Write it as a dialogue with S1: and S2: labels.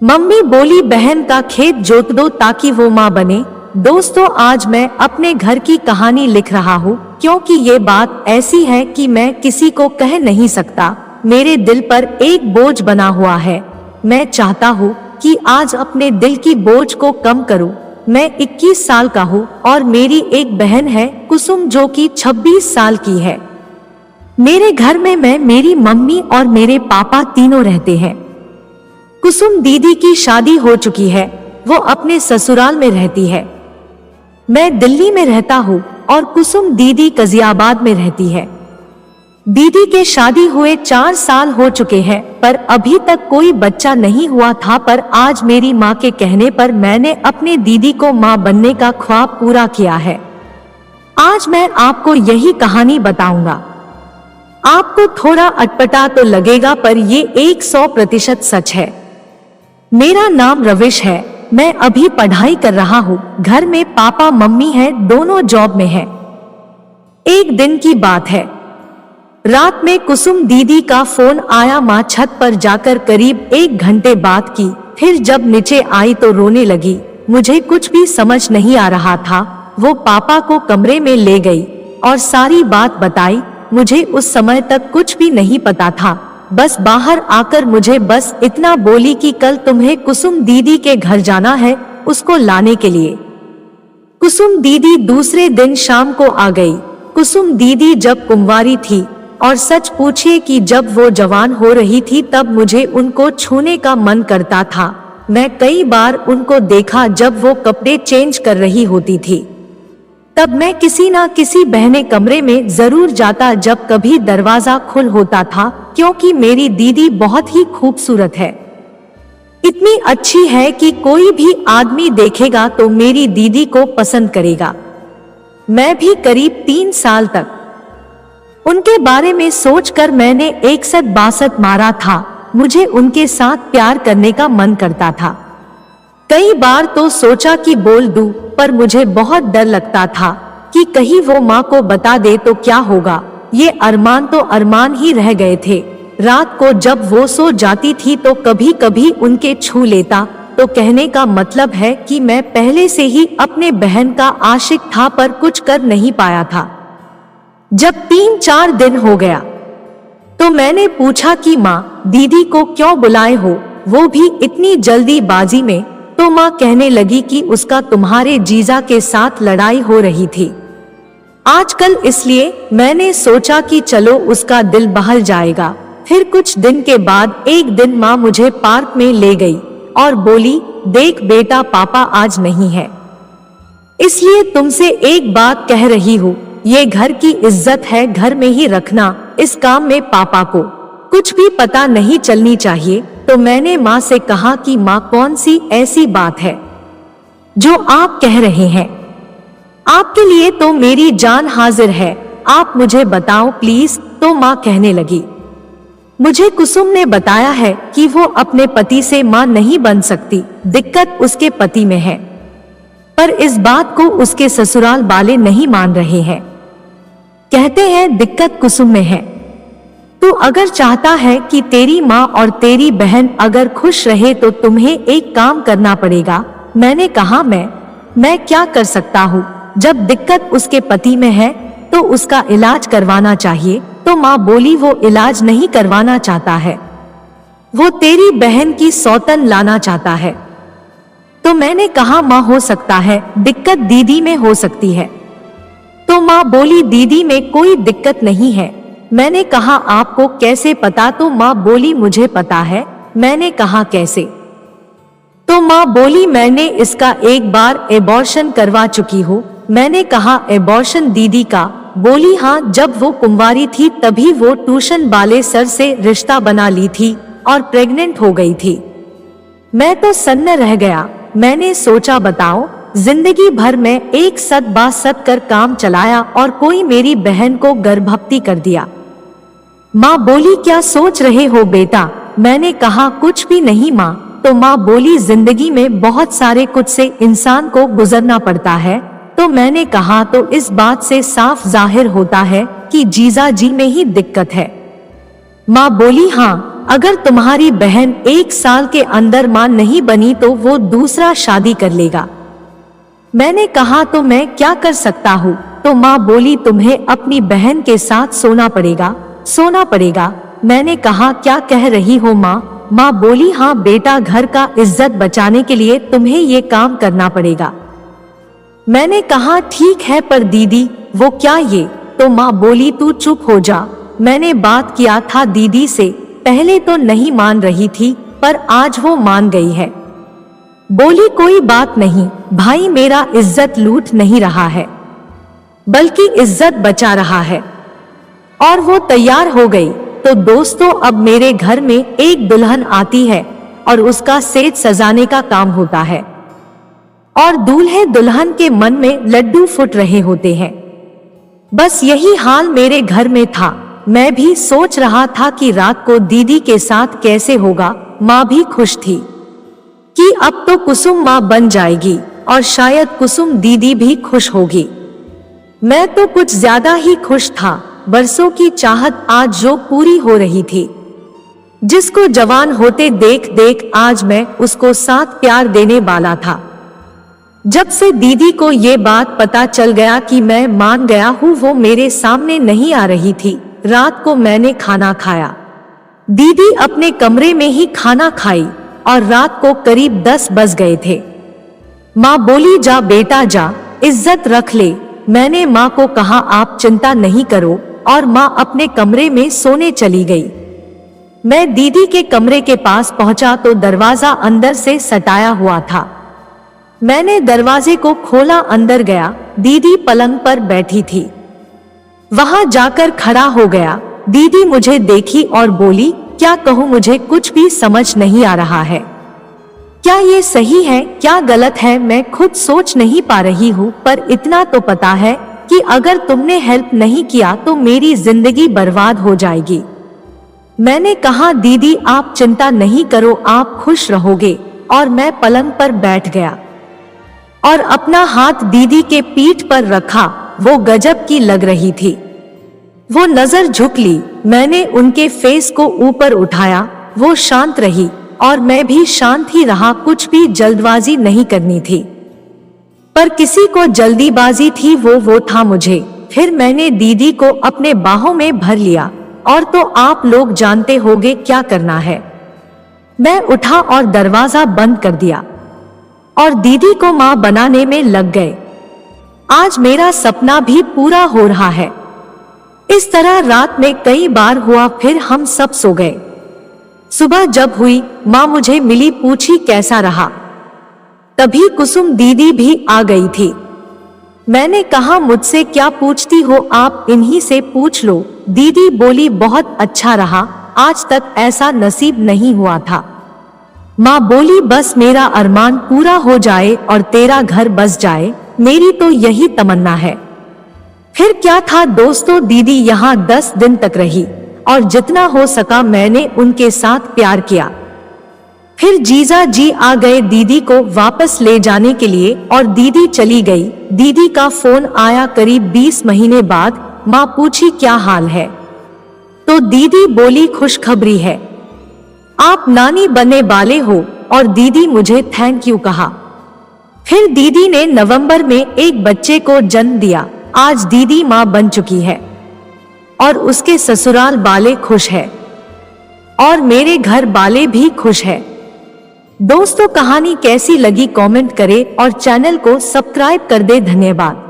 S1: Mummy बोली, बहन का खेत जोत दो ताकि वो माँ बने। दोस्तों, आज मैं अपने घर की कहानी लिख रहा हूँ क्योंकि ये बात ऐसी है कि मैं किसी को कह नहीं सकता। मेरे दिल पर एक बोझ बना हुआ है। मैं चाहता हूँ कि आज अपने दिल की बोझ को कम करूँ। मैं 21 साल का हूँ और मेरी एक बहन है कुसुम, जो कि 26 साल की है। मेरे घर में मैं, मेरी मम्मी और मेरे पापा तीनों रहते हैं। कुसुम दीदी की शादी हो चुकी है, वो अपने ससुराल में रहती है। मैं दिल्ली में रहता हूँ और कुसुम दीदी गाजियाबाद में रहती है। दीदी के शादी हुए 4 साल हो चुके हैं, पर अभी तक कोई बच्चा नहीं हुआ था। पर आज मेरी माँ के कहने पर मैंने अपने दीदी को माँ बनने का ख्वाब पूरा किया है। आज मैं आपको यही कहानी बताऊंगा। आपको थोड़ा अटपटा तो लगेगा, पर ये 100% सच है। मेरा नाम रविश है। मैं अभी पढ़ाई कर रहा हूँ। घर में पापा मम्मी हैं, दोनों जॉब में हैं। एक दिन की बात है, रात में कुसुम दीदी का फोन आया। माँ छत पर जाकर करीब 1 घंटे बात की, फिर जब नीचे आई तो रोने लगी। मुझे कुछ भी समझ नहीं आ रहा था। वो पापा को कमरे में ले गई और सारी बात बताई। मुझे उस समय तक कुछ भी नहीं पता था। बस बाहर आकर मुझे बस इतना बोली कि कल तुम्हें कुसुम दीदी के घर जाना है, उसको लाने के लिए। कुसुम दीदी दूसरे दिन शाम को आ गई। कुसुम दीदी जब कुंवारी थी, और सच पूछिए कि जब वो जवान हो रही थी तब मुझे उनको छूने का मन करता था। मैं कई बार उनको देखा जब वो कपड़े चेंज कर रही होती थी। तब मैं किसी ना किसी बहने कमरे में जरूर जाता जब कभी दरवाजा खुल होता था, क्योंकि मेरी दीदी बहुत ही खूबसूरत है। इतनी अच्छी है कि कोई भी आदमी देखेगा तो मेरी दीदी को पसंद करेगा। मैं भी करीब 3 साल तक उनके बारे में सोचकर मैंने 61-62 मारा था। मुझे उनके साथ प्यार करने का मन करता था। कई बार तो सोचा कि बोल दूं, पर मुझे बहुत डर लगता था कि कहीं वो माँ को बता दे तो क्या होगा। ये अरमान तो अरमान ही रह गए थे। रात को जब वो सो जाती थी तो कभी कभी उनके छू लेता। तो कहने का मतलब है कि मैं पहले से ही अपने बहन का आशिक था, पर कुछ कर नहीं पाया था। जब 3-4 दिन हो गया तो मैंने पूछा कि माँ, दीदी को क्यों बुलाए हो, वो भी इतनी जल्दीबाजी में। तो माँ कहने लगी कि उसका तुम्हारे जीजा के साथ लड़ाई हो रही थी आजकल, इसलिए मैंने सोचा कि चलो उसका दिल बहल जाएगा। फिर कुछ दिन के बाद एक दिन माँ मुझे पार्क में ले गई और बोली, देख बेटा, पापा आज नहीं है, इसलिए तुमसे एक बात कह रही हूँ। ये घर की इज्जत है, घर में ही रखना। इस काम में पापा को कुछ भी पता नहीं चलनी चाहिए। तो मैंने माँ से कहा कि माँ, कौन सी ऐसी बात है जो आप कह रहे हैं? आपके लिए तो मेरी जान हाजिर है, आप मुझे बताओ प्लीज। तो माँ कहने लगी, मुझे कुसुम ने बताया है कि वो अपने पति से माँ नहीं बन सकती, दिक्कत उसके पति में है। पर इस बात को उसके ससुराल वाले नहीं मान रहे हैं, कहते हैं दिक्कत कुसुम में है। तू अगर चाहता है कि तेरी माँ और तेरी बहन अगर खुश रहे तो तुम्हें एक काम करना पड़ेगा। मैंने कहा, मैं क्या कर सकता हूँ? जब दिक्कत उसके पति में है तो उसका इलाज करवाना चाहिए। तो माँ बोली, वो इलाज नहीं करवाना चाहता है, वो तेरी बहन की सौतन लाना चाहता है। तो मैंने कहा, माँ हो सकता है, दिक्कत दीदी में हो सकती है। तो माँ बोली, दीदी में कोई दिक्कत नहीं है। मैंने कहा, आपको कैसे पता? तो माँ बोली, मुझे पता है। मैंने कहा, कैसे? तो माँ बोली, मैंने इसका एक बार एबॉर्शन करवा चुकी हूँ। मैंने कहा, एबॉर्शन दीदी का? बोली, हाँ, जब वो कुंवारी थी तभी वो ट्यूशन वाले सर से रिश्ता बना ली थी और प्रेग्नेंट हो गई थी। मैं तो सन्न रह गया। मैंने सोचा, बताओ, जिंदगी भर में एक सत कर काम चलाया और कोई मेरी बहन को गर्भवती कर दिया। माँ बोली, क्या सोच रहे हो बेटा? मैंने कहा, कुछ भी नहीं माँ। तो माँ बोली, जिंदगी में बहुत सारे कुछ से इंसान को गुजरना पड़ता है। तो मैंने कहा, तो इस बात से साफ जाहिर होता है कि जीजा जी में ही दिक्कत है। माँ बोली, हाँ, अगर तुम्हारी बहन 1 साल के अंदर माँ नहीं बनी तो वो दूसरा शादी कर लेगा। मैंने कहा, तो मैं क्या कर सकता हूँ? तो माँ बोली, तुम्हें अपनी बहन के साथ सोना पड़ेगा। मैंने कहा, क्या कह रही हो माँ? माँ बोली, हाँ बेटा, घर का इज्जत बचाने के लिए तुम्हें ये काम करना पड़ेगा। मैंने कहा, ठीक है, पर दीदी वो क्या ये? तो माँ बोली, तू चुप हो जा। मैंने बात किया था दीदी से, पहले तो नहीं मान रही थी, पर आज वो मान गई है। बोली, कोई बात नहीं भाई, मेरा इज्जत लूट नहीं रहा है बल्कि इज्जत बचा रहा है। और वो तैयार हो गई। तो दोस्तों, अब मेरे घर में एक दुल्हन आती है और उसका सेज सजाने का काम होता है और दूल्हे दुल्हन के मन में लड्डू फूट रहे होते हैं। बस यही हाल मेरे घर में था। मैं भी सोच रहा था कि रात को दीदी के साथ कैसे होगा। माँ भी खुश थी कि अब तो कुसुम माँ बन जाएगी और शायद कुसुम दीदी भी खुश होगी। मैं तो कुछ ज्यादा ही खुश था। बरसों की चाहत आज जो पूरी हो रही थी। जिसको जवान होते देख देख आज मैं उसको साथ प्यार देने वाला था। जब से दीदी को ये बात पता चल गया कि मैं मान गया हूँ, वो मेरे सामने नहीं आ रही थी। रात को मैंने खाना खाया, दीदी अपने कमरे में ही खाना खाई और रात को करीब 10 बज गए थे। माँ बोली, जा बेटा जा, इज्जत रख ले। मैंने माँ को कहा, आप चिंता नहीं करो, और माँ अपने कमरे में सोने चली गई। मैं दीदी के कमरे के पास पहुंचा तो दरवाजा अंदर से सटाया हुआ था। मैंने दरवाजे को खोला, अंदर गया। दीदी पलंग पर बैठी थी। वहां जाकर खड़ा हो गया। दीदी मुझे देखी और बोली, क्या कहूँ, मुझे कुछ भी समझ नहीं आ रहा है। क्या ये सही है, क्या गलत है, मैं खुद सोच नहीं पा रही हूँ। पर इतना तो पता है कि अगर तुमने हेल्प नहीं किया तो मेरी जिंदगी बर्बाद हो जाएगी। मैंने कहा, दीदी आप चिंता नहीं करो, आप खुश रहोगे। और मैं पलंग पर बैठ गया और अपना हाथ दीदी के पीठ पर रखा। वो गजब की लग रही थी। वो नजर झुक ली। मैंने उनके फेस को ऊपर उठाया। वो शांत रही और मैं भी शांत ही रहा। कुछ भी जल्दबाजी नहीं करनी थी, पर किसी को जल्दीबाजी थी, वो था मुझे। फिर मैंने दीदी को अपने बाहों में भर लिया। और तो आप लोग जानते होंगे क्या करना है। मैं उठा और दरवाजा बंद कर दिया और दीदी को माँ बनाने में लग गए। आज मेरा सपना भी पूरा हो रहा है। इस तरह रात में कई बार हुआ। फिर हम सब सो गए। सुबह जब हुई, माँ मुझे मिली, पूछी कैसा रहा। तभी कुसुम दीदी भी आ गई थी। मैंने कहा, मुझसे क्या पूछती हो, आप इन्हीं से पूछ लो। दीदी बोली, बहुत अच्छा रहा, आज तक ऐसा नसीब नहीं हुआ था। माँ बोली, बस मेरा अरमान पूरा हो जाए और तेरा घर बस जाए, मेरी तो यही तमन्ना है। फिर क्या था दोस्तों, दीदी यहाँ 10 दिन तक रही और जितना हो सका मैंने उनके साथ प्यार किया। फिर जीजा जी आ गए दीदी को वापस ले जाने के लिए और दीदी चली गई। दीदी का फोन आया करीब 20 महीने बाद। माँ पूछी, क्या हाल है? तो दीदी बोली, खुशखबरी है, आप नानी बनने वाले हो। और दीदी मुझे थैंक यू कहा। फिर दीदी ने नवंबर में एक बच्चे को जन्म दिया। आज दीदी माँ बन चुकी है और उसके ससुराल वाले खुश है और मेरे घर वाले भी खुश है। दोस्तों, कहानी कैसी लगी कमेंट करें और चैनल को सब्सक्राइब कर दे। धन्यवाद।